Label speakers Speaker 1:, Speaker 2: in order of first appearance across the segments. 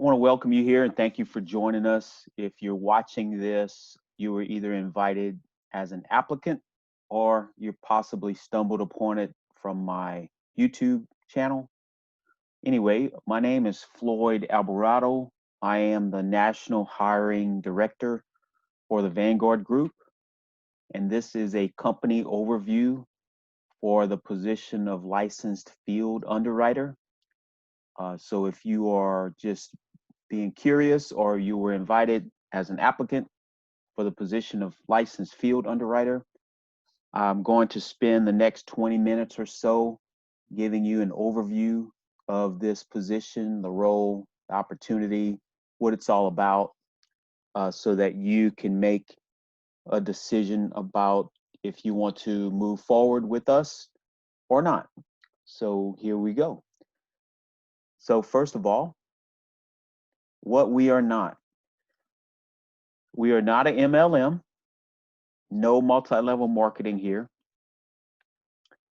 Speaker 1: I want to welcome you here and thank you for joining us. If you're watching this, you were either invited as an applicant or you possibly stumbled upon it from my YouTube channel. Anyway, my name is Floyd Alvarado. I am the National Hiring Director for the Vanguard Group, and this is a company overview for the position of licensed field underwriter. So if you are just being curious or you were invited as an applicant for the position of licensed field underwriter, I'm going to spend the next 20 minutes or so giving you an overview of this position, the role, the opportunity, what it's all about, so that you can make a decision about if you want to move forward with us or not. So here we go. So first of all, what we are not. We are not an MLM, no multi-level marketing here.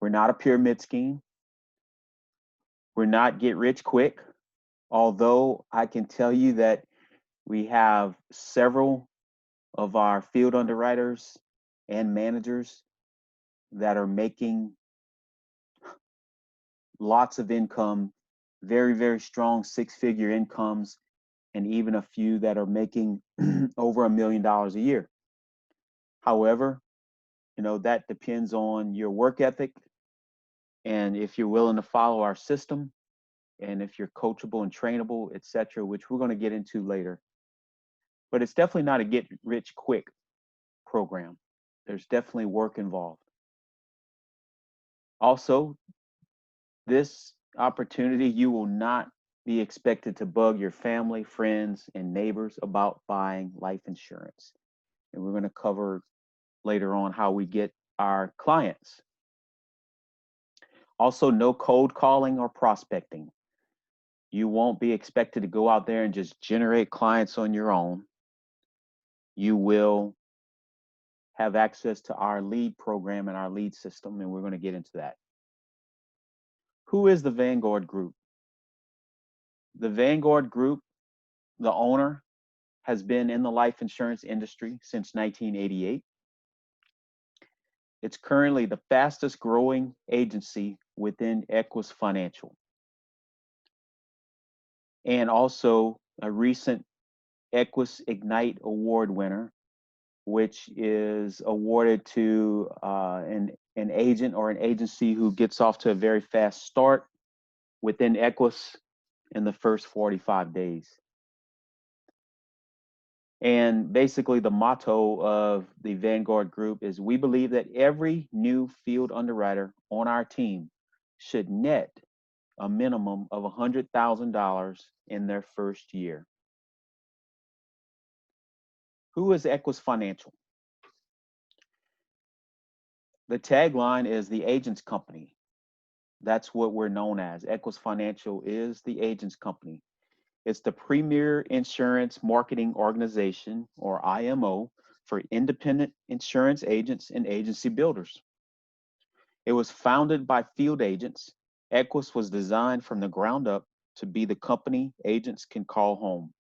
Speaker 1: We're not a pyramid scheme. We're not get rich quick, although I can tell you that we have several of our field underwriters and managers that are making lots of income, very, very strong six-figure incomes, and even a few that are making over $1 million a year. However, that depends on your work ethic and if you're willing to follow our system and if you're coachable and trainable, etc., which we're going to get into later. But it's definitely not a get rich quick program. There's definitely work involved. Also, this opportunity, you will not be expected to bug your family, friends, and neighbors about buying life insurance. And we're going to cover later on how we get our clients. Also, no cold calling or prospecting. You won't be expected to go out there and just generate clients on your own. You will have access to our lead program and our lead system, and we're going to get into that. Who is the Vanguard Group? The Vanguard Group, the owner, has been in the life insurance industry since 1988. It's currently the fastest growing agency within Equis Financial, and also a recent Equis Ignite Award winner, which is awarded to an agent or an agency who gets off to a very fast start within Equis in the first 45 days. And basically the motto of the Vanguard Group is we believe that every new field underwriter on our team should net a minimum of $100,000 in their first year. Who is Equis Financial? The tagline is the agent's company. That's what we're known as. Equis Financial is the agent's company. It's the premier insurance marketing organization, or IMO, for independent insurance agents and agency builders. It was founded by field agents. Equis was designed from the ground up to be the company agents can call home,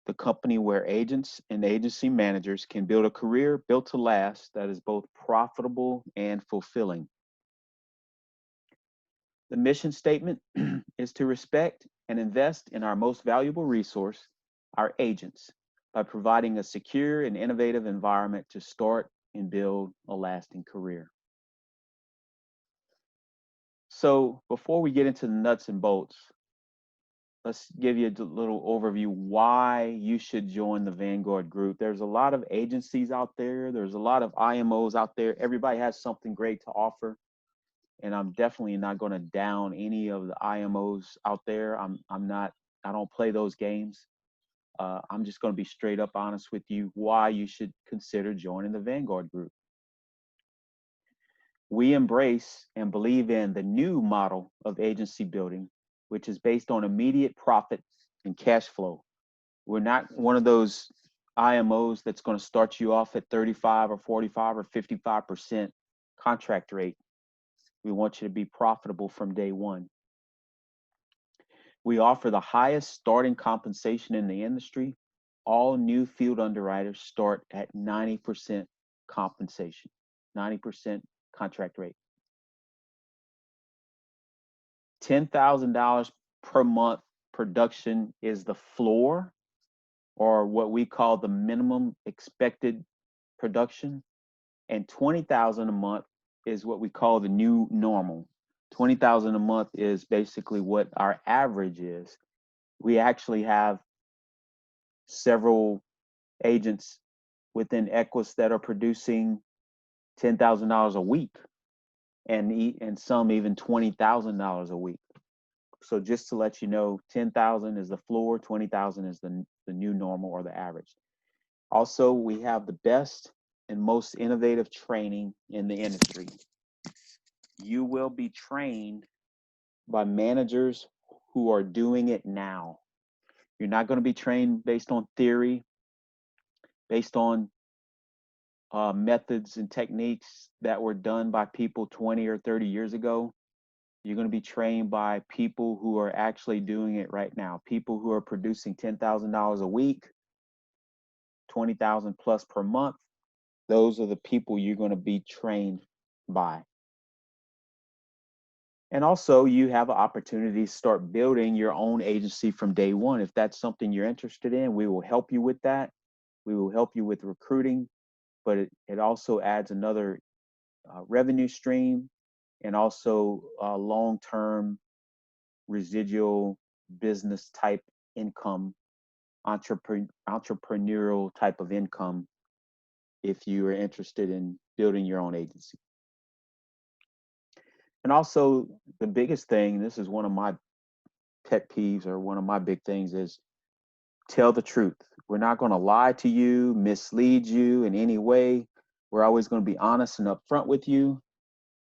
Speaker 1: the company where agents and agency managers can build a career built to last that is both profitable and fulfilling. The mission statement is to respect and invest in our most valuable resource, our agents, by providing a secure and innovative environment to start and build a lasting career. So before we get into the nuts and bolts, let's give you a little overview why you should join the Vanguard Group. There's a lot of agencies out there. There's a lot of IMOs out there. Everybody has something great to offer. And I'm definitely not going to down any of the IMOs out there. I don't play those games. I'm just going to be straight up honest with you why you should consider joining the Vanguard Group. We embrace and believe in the new model of agency building, which is based on immediate profit and cash flow. We're not one of those IMOs that's going to start you off at 35 or 45 or 55% contract rate. We want you to be profitable from day one. We offer the highest starting compensation in the industry. All new field underwriters start at 90% compensation, 90% contract rate. $10,000 per month production is the floor, or what we call the minimum expected production, and 20,000 a month is what we call the new normal. 20,000 a month is basically what our average is. We actually have several agents within Equis that are producing $10,000 a week, and some even $20,000 a week. So just to let you know, 10,000 is the floor, 20,000 is the new normal or the average. Also, we have the best and most innovative training in the industry. You will be trained by managers who are doing it now. You're not going to be trained based on theory, based on methods and techniques that were done by people 20 or 30 years ago. You're going to be trained by people who are actually doing it right now, people who are producing $10,000 a week, 20,000 plus per month. Those are the people you're going to be trained by. And also, you have an opportunity to start building your own agency from day one. If that's something you're interested in, we will help you with that. We will help you with recruiting, but it also adds another revenue stream, and also long-term residual business type income, entrepreneurial type of income, if you are interested in building your own agency. And also, the biggest thing, this is one of my pet peeves, or one of my big things, is tell the truth. We're not going to lie to you, mislead you in any way. We're always going to be honest and upfront with you,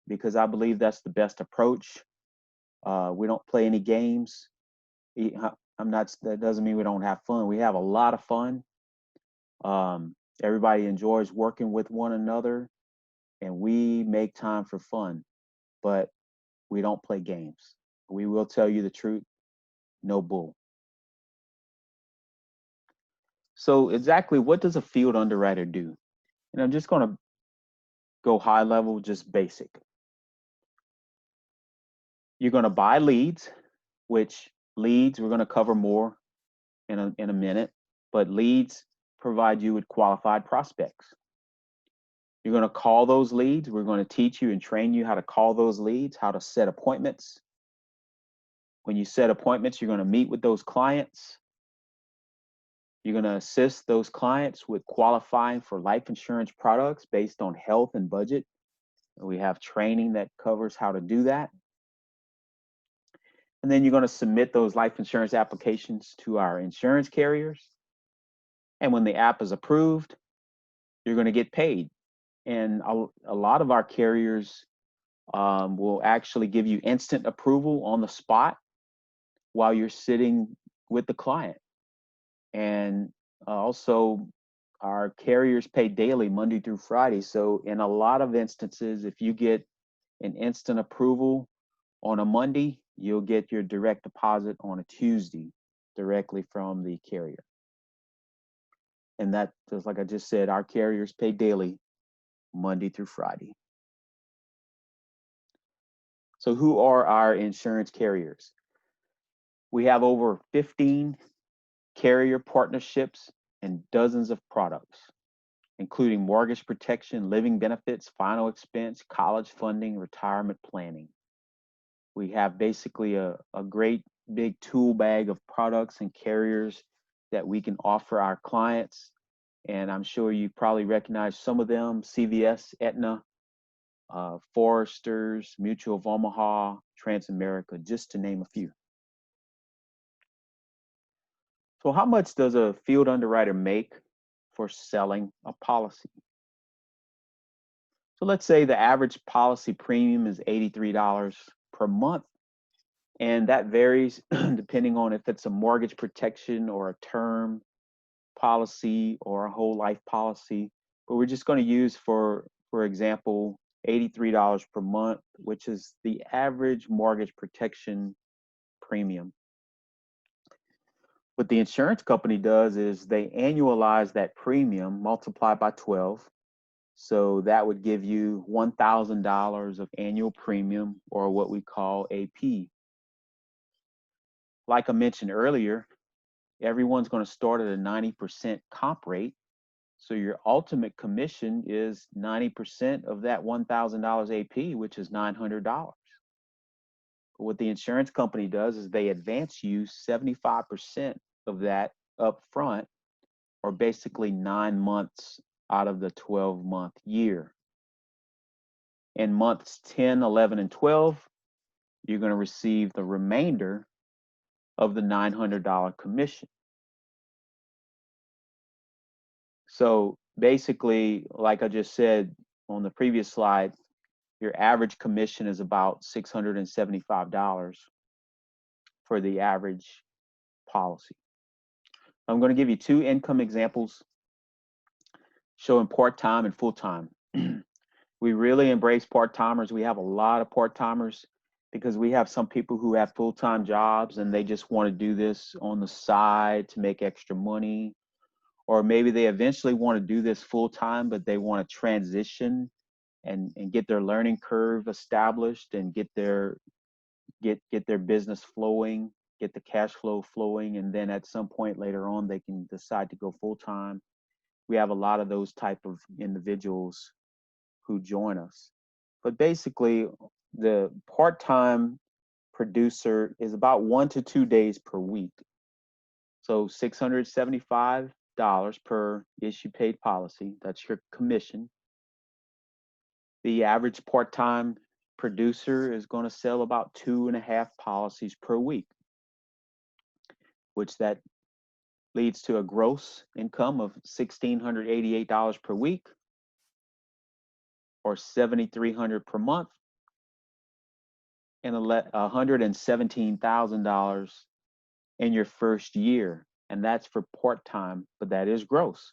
Speaker 1: because I believe that's the best approach. We don't play any games. That doesn't mean we don't have fun. We have a lot of fun. Everybody enjoys working with one another, and we make time for fun, but we don't play games. We will tell you the truth, no bull. So exactly what does a field underwriter do? And I'm just going to go high level, just basic. You're going to buy leads, which leads we're going to cover more in a minute, but leads provide you with qualified prospects. You're going to call those leads. We're going to teach you and train you how to call those leads, how to set appointments. When you set appointments, you're going to meet with those clients. You're going to assist those clients with qualifying for life insurance products based on health and budget. We have training that covers how to do that. And then you're going to submit those life insurance applications to our insurance carriers. And when the app is approved, you're going to get paid. And a lot of our carriers will actually give you instant approval on the spot while you're sitting with the client. And also, our carriers pay daily, Monday through Friday. So in a lot of instances, if you get an instant approval on a Monday, you'll get your direct deposit on a Tuesday directly from the carrier. And that, just like I just said, our carriers pay daily, Monday through Friday. So who are our insurance carriers? We have over 15 carrier partnerships and dozens of products, including mortgage protection, living benefits, final expense, college funding, retirement planning. We have basically a great big tool bag of products and carriers that we can offer our clients. And I'm sure you probably recognize some of them: CVS, Aetna, Foresters, Mutual of Omaha, Transamerica, just to name a few. So how much does a field underwriter make for selling a policy? So let's say the average policy premium is $83 per month. And that varies depending on if it's a mortgage protection or a term policy or a whole life policy. But we're just going to use, for example, $83 per month, which is the average mortgage protection premium. What the insurance company does is they annualize that premium, multiply by 12. So that would give you $1,000 of annual premium, or what we call AP. Like I mentioned earlier, everyone's going to start at a 90% comp rate. So your ultimate commission is 90% of that $1,000 AP, which is $900. What the insurance company does is they advance you 75% of that up front, or basically 9 months out of the 12-month year. In months 10, 11, and 12, you're going to receive the remainder of the $900 commission. So basically, like I just said on the previous slide, your average commission is about $675 for the average policy. I'm going to give you two income examples showing part-time and full-time. We really embrace part-timers. We have a lot of part-timers because we have some people who have full-time jobs and they just want to do this on the side to make extra money. Or maybe they eventually want to do this full-time, but they want to transition and get their learning curve established and get their business flowing, get the cash flow flowing, and then at some point later on they can decide to go full-time. We have a lot of those type of individuals who join us. But basically, the part-time producer is about 1 to 2 days per week. So $675 per issue paid policy. That's your commission. The average part-time producer is going to sell about 2.5 policies per week, which that leads to a gross income of $1,688 per week, or $7,300 per month, and $117,000 in your first year. And that's for part-time, but that is gross.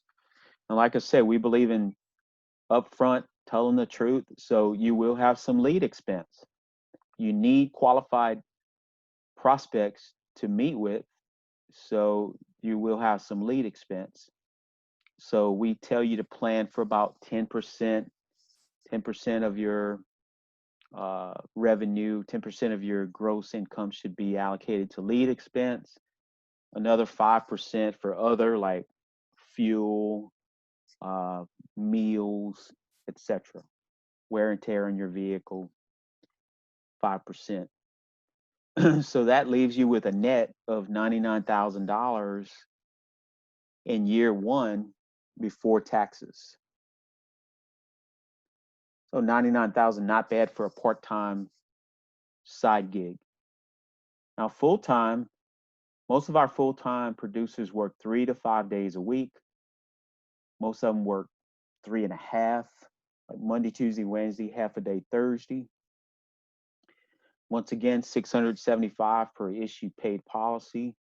Speaker 1: And like I said, we believe in upfront telling the truth. So you will have some lead expense. You need qualified prospects to meet with. So you will have some lead expense. So we tell you to plan for about 10% of your revenue, 10% of your gross income should be allocated to lead expense. Another 5% for other, like fuel, meals, etc. Wear and tear on your vehicle, 5%. So that leaves you with a net of $99,000 in year one before taxes. So $99,000, not bad for a part-time side gig. Now full-time, most of our full-time producers work 3 to 5 days a week. Most of them work 3.5, like Monday, Tuesday, Wednesday, half a day Thursday. Once again, $675 per issue paid policy.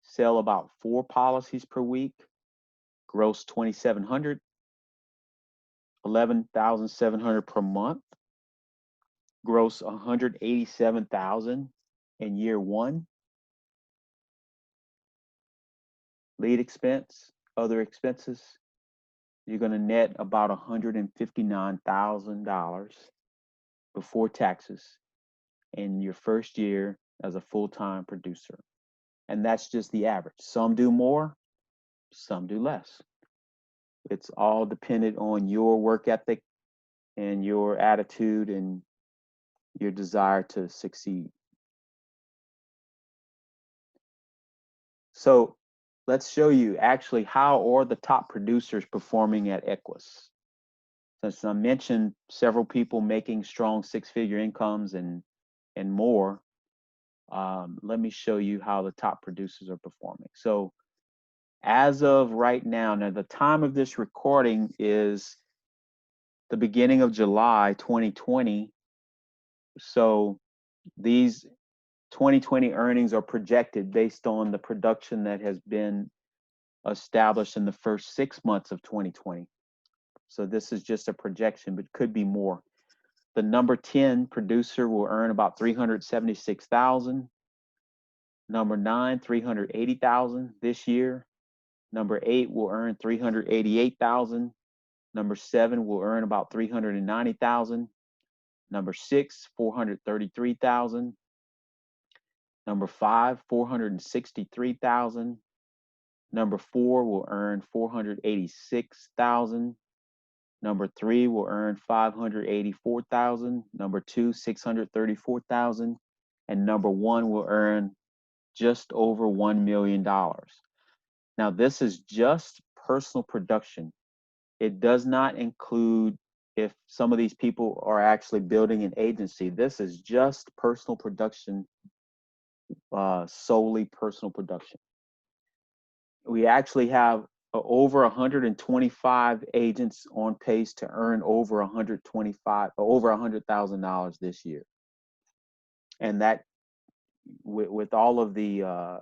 Speaker 1: Sell about 4 policies per week. Gross $2,700. $11,700 per month. Gross $187,000 in year one. Lead expense, other expenses, you're going to net about $159,000 before taxes in your first year as a full-time producer. And that's just the average. Some do more, some do less. It's all dependent on your work ethic and your attitude and your desire to succeed. So let's show you actually how are the top producers performing at Equis. Since I mentioned several people making strong 6-figure incomes and more, let me show you how the top producers are performing. So as of right now, the time of this recording is the beginning of July 2020. So these 2020 earnings are projected based on the production that has been established in the first 6 months of 2020. So this is just a projection, but could be more. The number 10 producer will earn about $376,000. Number 9, 380,000 this year. Number 8 will earn 388,000. Number 7 will earn about 390,000. Number 6, 433,000. Number 5, 463,000. Number 4 will earn 486,000. Number 3 will earn 584,000. Number 2, 634,000. And number 1 will earn just over $1 million. Now, this is just personal production. It does not include if some of these people are actually building an agency. This is just personal production, solely personal production. We actually have over 125 agents on pace to earn over $100,000 this year. And that, with all of the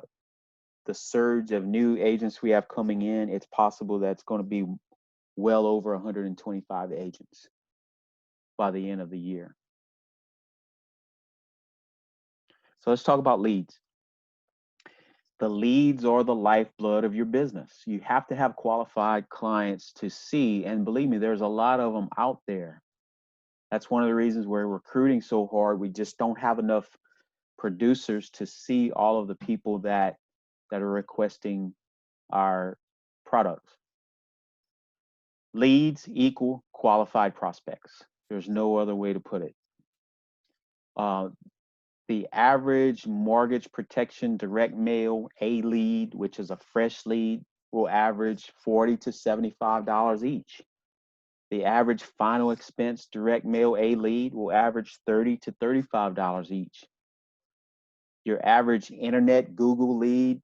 Speaker 1: surge of new agents we have coming in, it's possible that's going to be well over 125 agents by the end of the year. So let's talk about leads. The leads are the lifeblood of your business. You have to have qualified clients to see, and believe me, there's a lot of them out there. That's one of the reasons we're recruiting so hard. We just don't have enough producers to see all of the people that are requesting our products. Leads equal qualified prospects. There's no other way to put it. The average mortgage protection direct mail A lead, which is a fresh lead, will average $40 to $75 each. The average final expense direct mail A lead will average $30 to $35 each. Your average internet Google lead,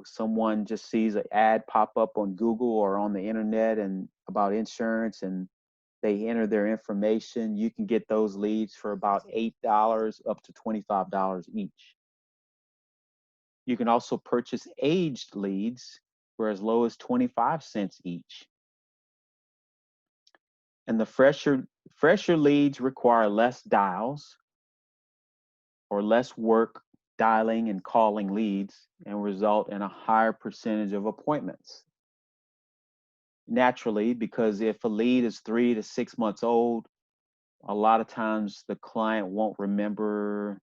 Speaker 1: someone just sees an ad pop up on Google or on the internet and about insurance, and they enter their information, you can get those leads for about $8 up to $25 each. You can also purchase aged leads for as low as 25 cents each. And the fresher leads require less dials or less work dialing and calling leads and result in a higher percentage of appointments. Naturally, because if a lead is 3 to 6 months old, a lot of times the client won't remember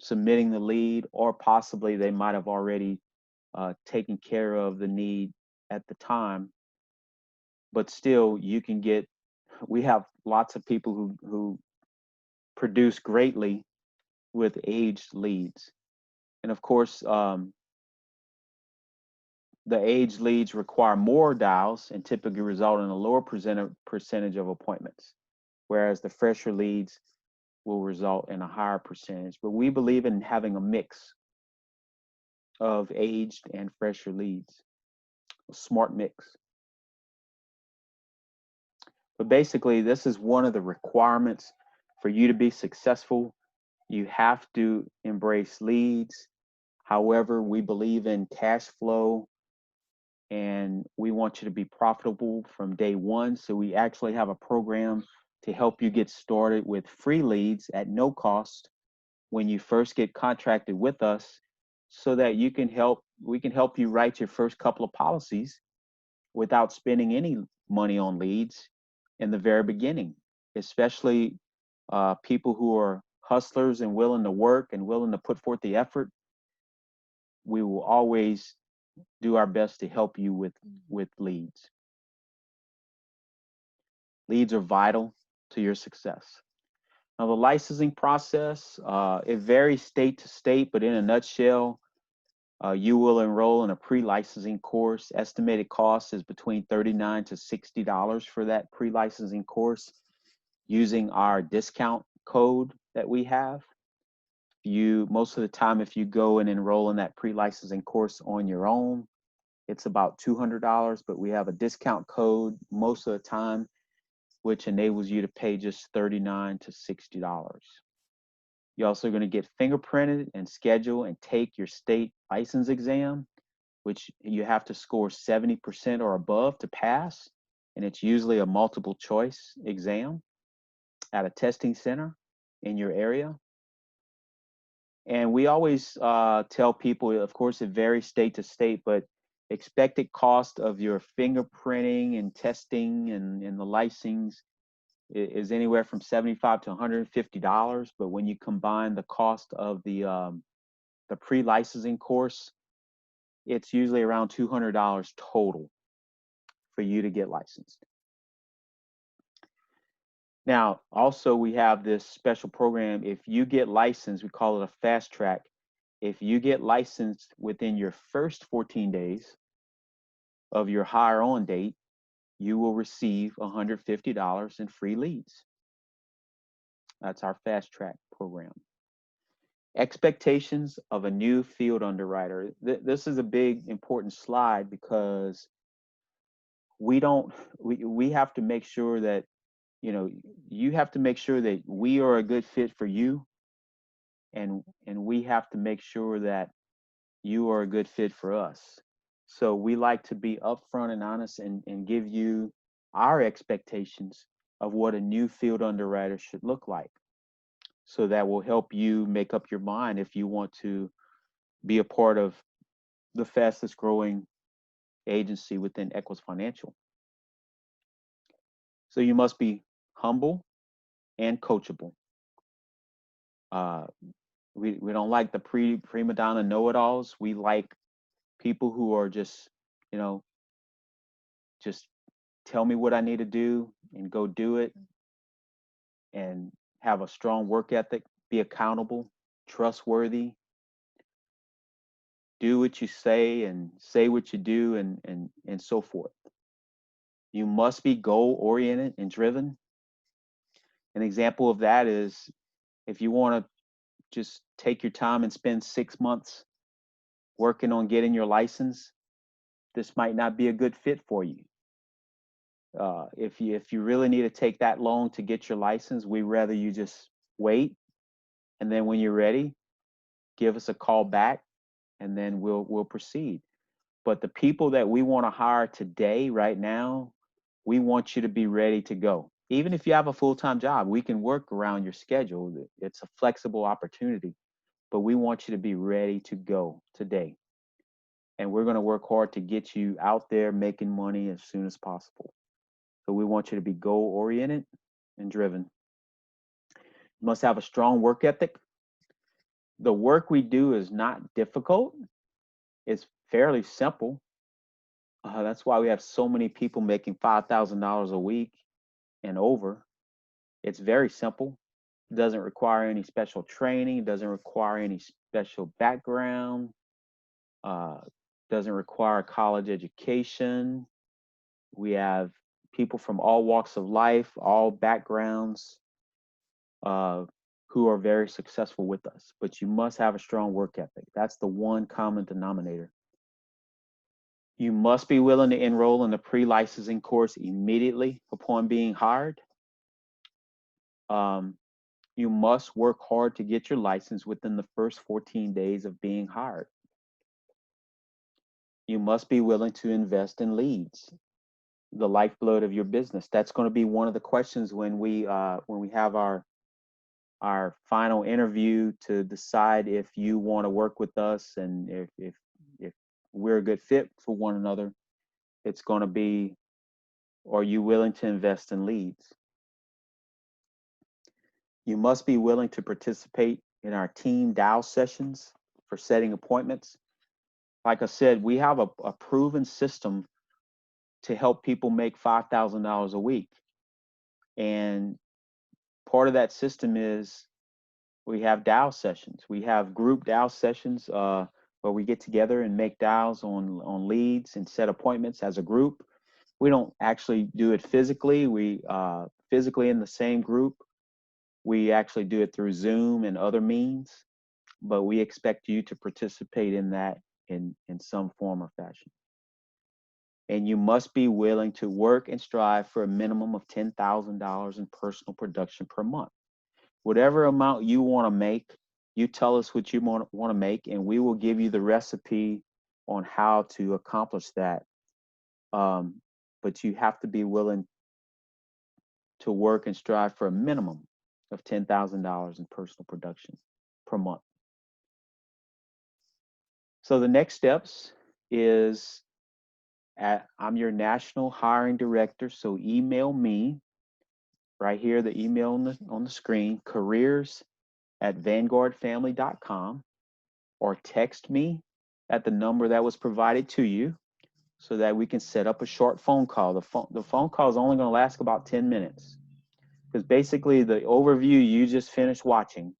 Speaker 1: submitting the lead, or possibly they might have already taken care of the need at the time. But still, we have lots of people who produce greatly with aged leads. And of course, the aged leads require more dials and typically result in a lower percentage of appointments, whereas the fresher leads will result in a higher percentage. But we believe in having a mix of aged and fresher leads, a smart mix. But basically, this is one of the requirements for you to be successful. You have to embrace leads. However, we believe in cash flow, and we want you to be profitable from day one. So we actually have a program to help you get started with free leads at no cost when you first get contracted with us, so that we can help you write your first couple of policies without spending any money on leads in the very beginning, especially people who are hustlers and willing to work and willing to put forth the effort. We will always do our best to help you with leads. Leads are vital to your success. Now, the licensing process, it varies state to state, but in a nutshell, you will enroll in a pre-licensing course. Estimated cost is between $39 to $60 for that pre-licensing course, using our discount code that we have. Most of the time, if you go and enroll in that pre-licensing course on your own, it's about $200, but we have a discount code most of the time, which enables you to pay just $39 to $60. You're also going to get fingerprinted and schedule and take your state license exam, which you have to score 70% or above to pass. And it's usually a multiple choice exam at a testing center in your area. And we always tell people, of course, it varies state to state, but expected cost of your fingerprinting and testing and the licensing is anywhere from $75 to $150. But when you combine the cost of the pre-licensing course, it's usually around $200 total for you to get licensed. Now, also we have this special program. If you get licensed, we call it a fast track. If you get licensed within your first 14 days of your hire on date, you will receive $150 in free leads. That's our fast track program. Expectations of a new field underwriter. This is a big important slide because we have to make sure that, you have to make sure that we are a good fit for you, and we have to make sure that you are a good fit for us. So we like to be upfront and honest and give you our expectations of what a new field underwriter should look like. So that will help you make up your mind if you want to be a part of the fastest growing agency within Equis Financial. So you must be humble and coachable. We don't like the prima donna know-it-alls. We like people who are just, just tell me what I need to do and go do it, and have a strong work ethic, be accountable, trustworthy, do what you say and say what you do, and so forth. You must be goal oriented and driven. An example of that is if you want to just take your time and spend 6 months working on getting your license, this might not be a good fit for you. If you really need to take that long to get your license, we rather you just wait, and then when you're ready, give us a call back, and then we'll proceed. But the people that we want to hire today, right now, we want you to be ready to go. Even if you have a full-time job, we can work around your schedule. It's a flexible opportunity, but we want you to be ready to go today. And we're going to work hard to get you out there making money as soon as possible. So we want you to be goal-oriented and driven. You must have a strong work ethic. The work we do is not difficult. It's fairly simple. That's why we have so many people making $5,000 a week and over. It's very simple. It doesn't require any special training. It doesn't require any special background. Doesn't require a college education. We have people from all walks of life, all backgrounds, who are very successful with us. But you must have a strong work ethic. That's the one common denominator. You must be willing to enroll in the pre-licensing course immediately upon being hired. You must work hard to get your license within the first 14 days of being hired. You must be willing to invest in leads, the lifeblood of your business. That's going to be one of the questions when we have our final interview to decide if you want to work with us and if we're a good fit for one another. It's going to be, are you willing to invest in leads? You must be willing to participate in our team dial sessions for setting appointments. Like I said, we have a proven system to help people make $5,000 a week. And part of that system is we have dial sessions. We have group dial sessions where we get together and make dials on leads and set appointments as a group. We don't actually do it physically. We physically in the same group. We actually do it through Zoom and other means, but we expect you to participate in that in some form or fashion. And you must be willing to work and strive for a minimum of $10,000 in personal production per month. Whatever amount you want to make, you tell us what you want to make, and we will give you the recipe on how to accomplish that. But you have to be willing to work and strive for a minimum of $10,000 in personal production per month. So the next steps is I'm your national hiring director. So email me right here, the email on the screen, careers@vanguardfamily.com, or text me at the number that was provided to you so that we can set up a short phone call. The phone call is only going to last about 10 minutes because basically the overview you just finished watching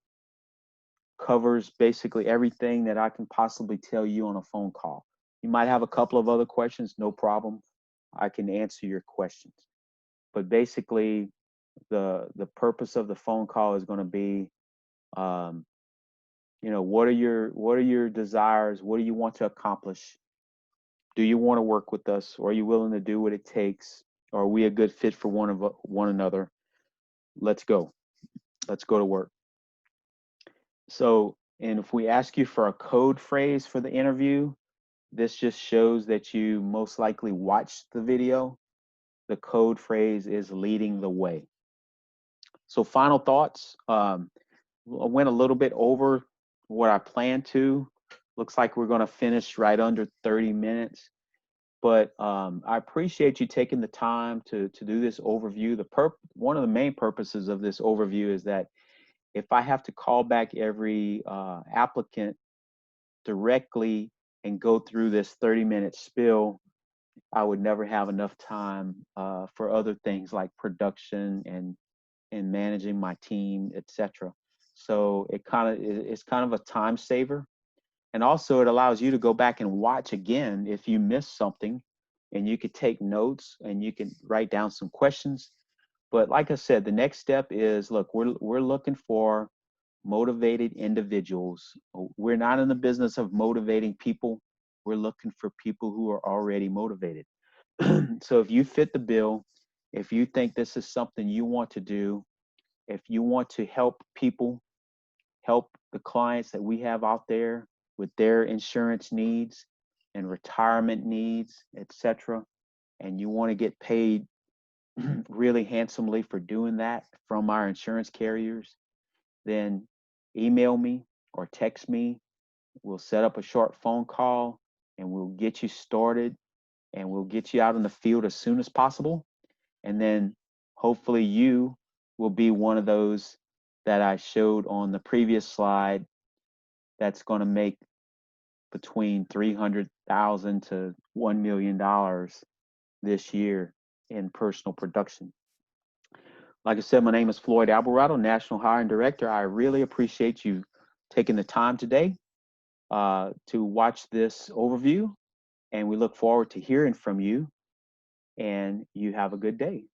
Speaker 1: covers basically everything that I can possibly tell you on a phone call. You might have a couple of other questions, no problem. I can answer your questions. But basically, the purpose of the phone call is going to be, what are your desires? What do you want to accomplish? Do you want to work with us? Or are you willing to do what it takes? Or are we a good fit for one another? Let's go. Let's go to work. So, and if we ask you for a code phrase for the interview, this just shows that you most likely watched the video. The code phrase is leading the way. So final thoughts. I went a little bit over what I planned to. Looks like we're going to finish right under 30 minutes. But I appreciate you taking the time to do this overview. One of the main purposes of this overview is that if I have to call back every applicant directly and go through this 30-minute spiel, I would never have enough time for other things like production and managing my team, etc. So it's kind of a time saver, and also it allows you to go back and watch again if you missed something, and you could take notes and you can write down some questions. But like I said, the next step is, look, we're looking for motivated individuals. We're not in the business of motivating people. We're looking for people who are already motivated. So if you fit the bill, if you think this is something you want to do, if you want to help people, help the clients that we have out there with their insurance needs and retirement needs, etc., and you want to get paid really handsomely for doing that from our insurance carriers, then email me or text me. We'll set up a short phone call and we'll get you started and we'll get you out in the field as soon as possible. And then hopefully you will be one of those that I showed on the previous slide that's going to make between $300,000 to $1 million this year in personal production. Like I said, my name is Floyd Alvarado, National Hiring Director. I really appreciate you taking the time today to watch this overview, and we look forward to hearing from you, and you have a good day.